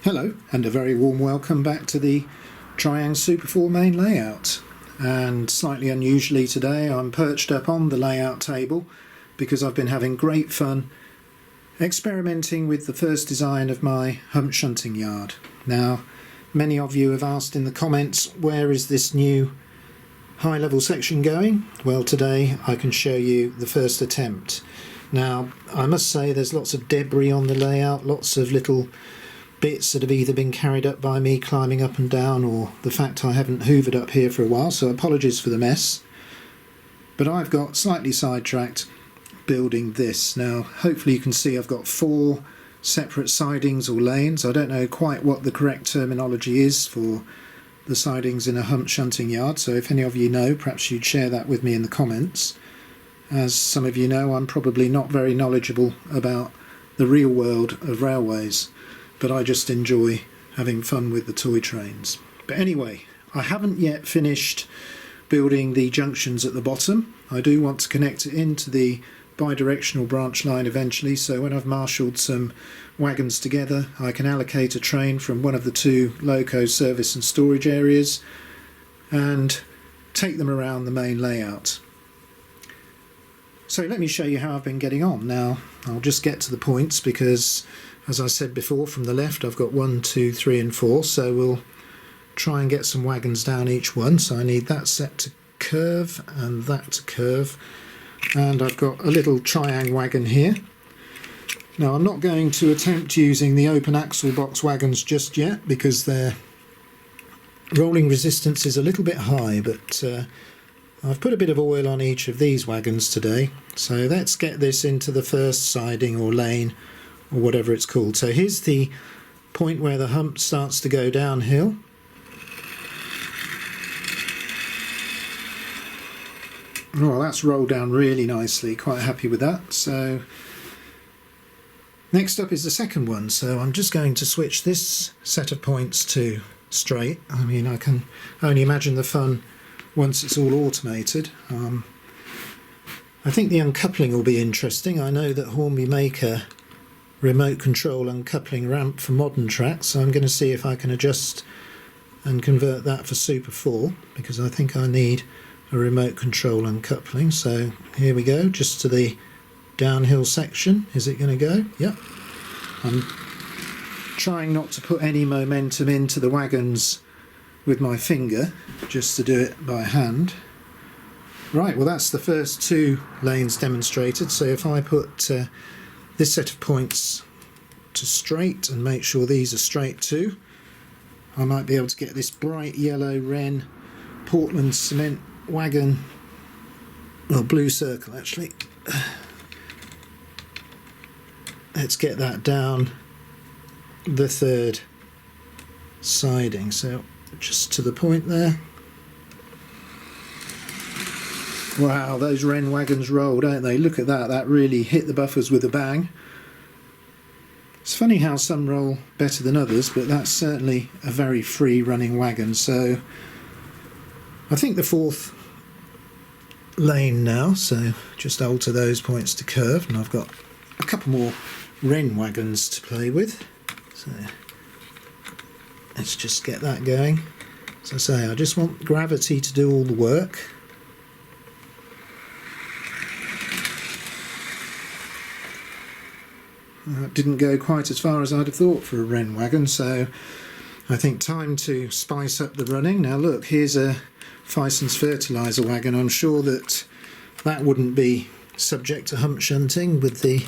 Hello and a very warm welcome back to the Triang Super 4 main layout. And slightly unusually today I'm perched up on the layout table because I've been having great fun experimenting with the first design of my hump shunting yard. Now many of you have asked in the comments, where is this new high level section going? Well, today I can show you the first attempt. Now I must say there's lots of debris on the layout, lots of little bits that have either been carried up by me climbing up and down or the fact I haven't hoovered up here for a while, so apologies for the mess. But I've got slightly sidetracked building this. Now hopefully you can see I've got 4 separate sidings or lanes. I don't know quite what the correct terminology is for the sidings in a hump shunting yard, so if any of you know, perhaps you'd share that with me in the comments. As some of you know, I'm probably not very knowledgeable about the real world of railways, but I just enjoy having fun with the toy trains. But anyway, I haven't yet finished building the junctions at the bottom. I do want to connect it into the bi-directional branch line eventually, so when I've marshalled some wagons together I can allocate a train from one of the 2 loco service and storage areas and take them around the main layout. So let me show you how I've been getting on. Now I'll just get to the points because, as I said before, from the left I've got 1, 2, 3 and 4, so we'll try and get some wagons down each one. So I need that set to curve and that to curve, and I've got a little triang wagon here. Now I'm not going to attempt using the open axle box wagons just yet because their rolling resistance is a little bit high, but I've put a bit of oil on each of these wagons today. So let's get this into the first siding or lane or whatever it's called. So here's the point where the hump starts to go downhill. Oh, that's rolled down really nicely, quite happy with that. So next up is the second one, so I'm just going to switch this set of points to straight. I mean, I can only imagine the fun once it's all automated. I think the uncoupling will be interesting. I know that Hornby make a remote control uncoupling ramp for modern tracks, so I'm going to see if I can adjust and convert that for Super 4, because I think I need a remote control uncoupling. So here we go, just to the downhill section. Is it going to go? Yep. I'm trying not to put any momentum into the wagons with my finger, just to do it by hand. Right, well that's the first 2 lanes demonstrated, so if I put this set of points to straight and make sure these are straight too, I might be able to get this bright yellow Wrenn Portland cement wagon, well, blue circle actually. Let's get that down the 3rd siding, so just to the point there. Wow, those Wrenn wagons roll, don't they? Look at that, that really hit the buffers with a bang. It's funny how some roll better than others, but that's certainly a very free running wagon. So I think the 4th lane now, so just alter those points to curve, and I've got a couple more Wrenn wagons to play with. So let's just get that going. As I say, I just want gravity to do all the work. That didn't go quite as far as I'd have thought for a Wrenn wagon, so I think time to spice up the running. Now look, here's a Fison's fertiliser wagon. I'm sure that that wouldn't be subject to hump shunting with the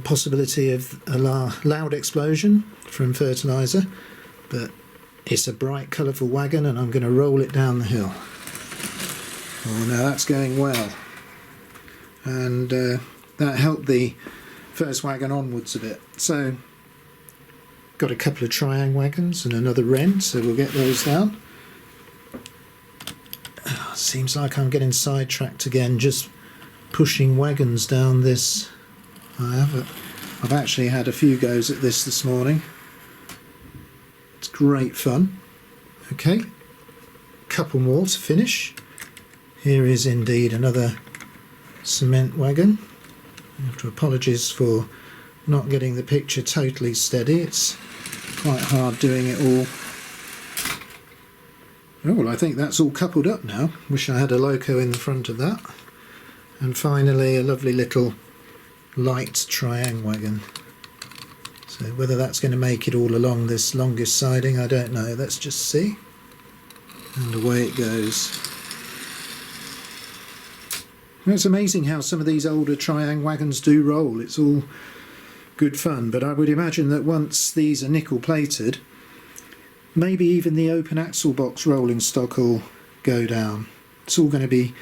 possibility of a loud explosion from fertiliser, but it's a bright colourful wagon and I'm going to roll it down the hill. Oh, now that's going well, and that helped the first wagon onwards a bit. So got a couple of triang wagons and another Wrenn, so we'll get those down. Seems like I'm getting sidetracked again, just pushing wagons down this. I've actually had a few goes at this morning. It's great fun. Okay, couple more to finish. Here is indeed another cement wagon. I have to apologise for not getting the picture totally steady. It's quite hard doing it all. Oh, well, I think that's all coupled up now. Wish I had a loco in the front of that. And finally a lovely little light triangle wagon. So whether that's going to make it all along this longest siding, I don't know. Let's just see. And away it goes. It's amazing how some of these older triangle wagons do roll. It's all good fun, but I would imagine that once these are nickel plated, maybe even the open axle box rolling stock will go down. It's all going to be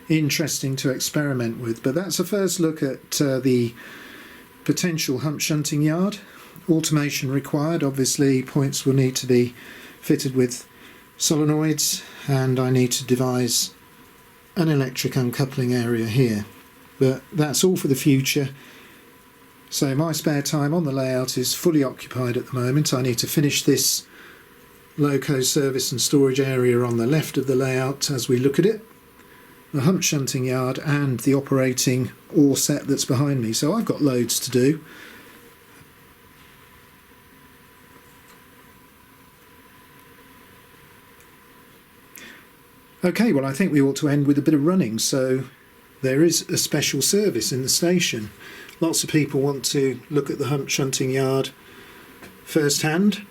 interesting to experiment with, but that's a first look at the potential hump shunting yard. Automation required. Obviously points will need to be fitted with solenoids, and I need to devise an electric uncoupling area here, but that's all for the future. So my spare time on the layout is fully occupied at the moment. I need to finish this loco service and storage area on the left of the layout as we look at it, the hump shunting yard and the operating ore set that's behind me. So I've got loads to do. Okay, well, I think we ought to end with a bit of running. So there is a special service in the station. Lots of people want to look at the hump shunting yard firsthand.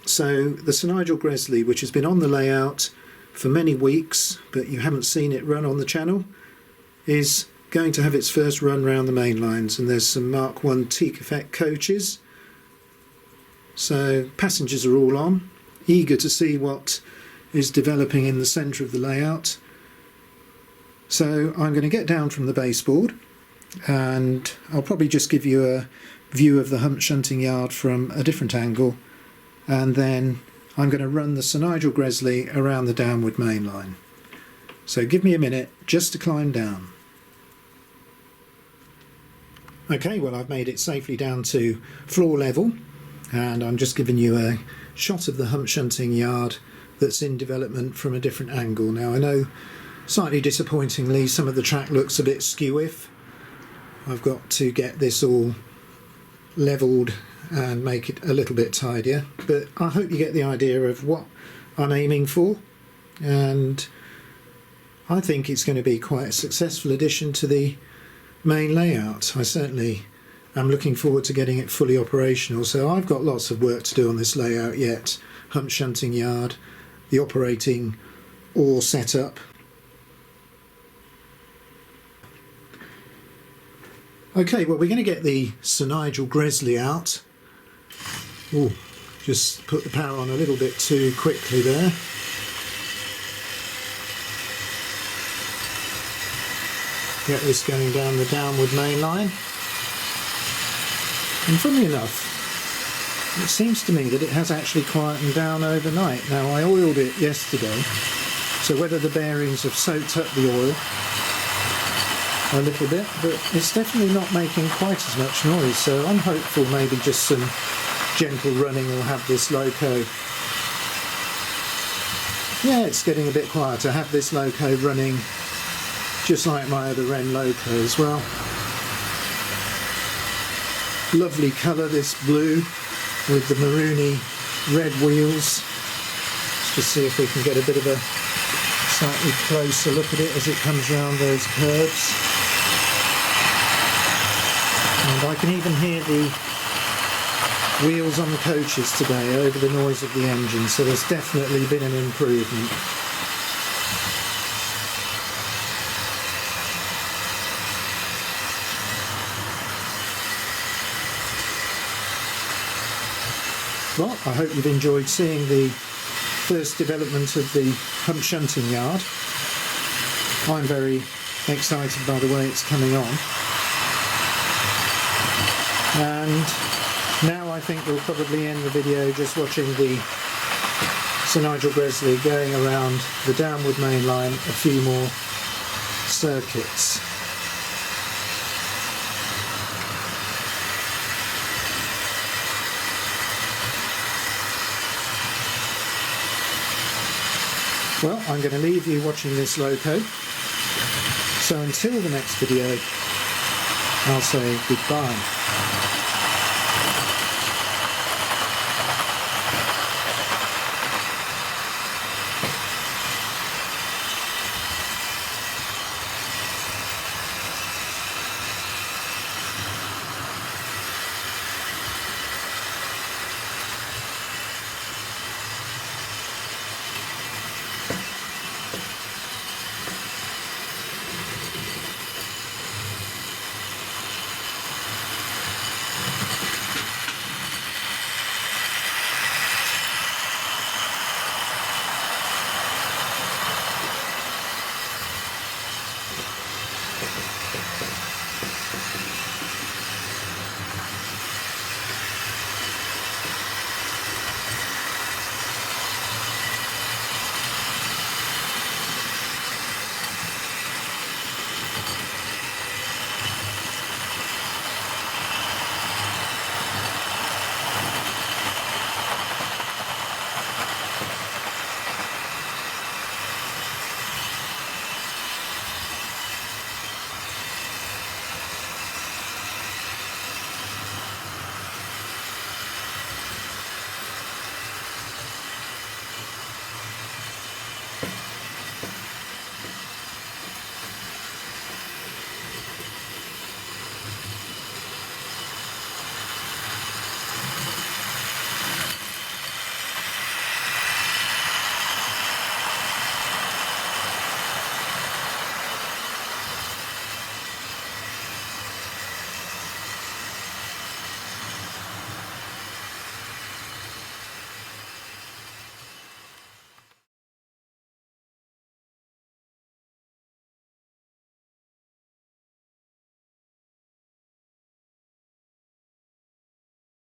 So the Sir Nigel Gresley, which has been on the layout for many weeks, but you haven't seen it run on the channel, is going to have its first run round the main lines. And there's some Mark I teak effect coaches. So passengers are all on, eager to see what is developing in the centre of the layout. So I'm going to get down from the baseboard and I'll probably just give you a view of the hump shunting yard from a different angle, and then I'm going to run the Sir Nigel Gresley around the downward main line. So give me a minute just to climb down. Okay, well, I've made it safely down to floor level, and I'm just giving you a shot of the hump shunting yard that's in development from a different angle. Now, I know, slightly disappointingly, some of the track looks a bit skew-if. I've got to get this all levelled and make it a little bit tidier, but I hope you get the idea of what I'm aiming for, and I think it's going to be quite a successful addition to the main layout. I certainly am looking forward to getting it fully operational. So I've got lots of work to do on this layout yet. Hump shunting yard, the operating ore setup. Okay, well, we're going to get the Sir Nigel Gresley out. Oh, just put the power on a little bit too quickly there. Get this going down the downward main line. And funnily enough, it seems to me that it has actually quietened down overnight. Now, I oiled it yesterday, so whether the bearings have soaked up the oil a little bit, but it's definitely not making quite as much noise, so I'm hopeful maybe just some gentle running will have this loco. Yeah, it's getting a bit quieter. I have this loco running just like my other Wrenn loco as well. Lovely colour, this blue with the maroony red wheels. Let's just see if we can get a bit of a slightly closer look at it as it comes round those curves. And I can even hear the wheels on the coaches today over the noise of the engine, so there's definitely been an improvement. Well, I hope you've enjoyed seeing the first development of the hump shunting yard. I'm very excited by the way it's coming on. And now I think we'll probably end the video just watching the Sir Nigel Gresley going around the downward main line a few more circuits. Well, I'm going to leave you watching this loco. So until the next video, I'll say goodbye.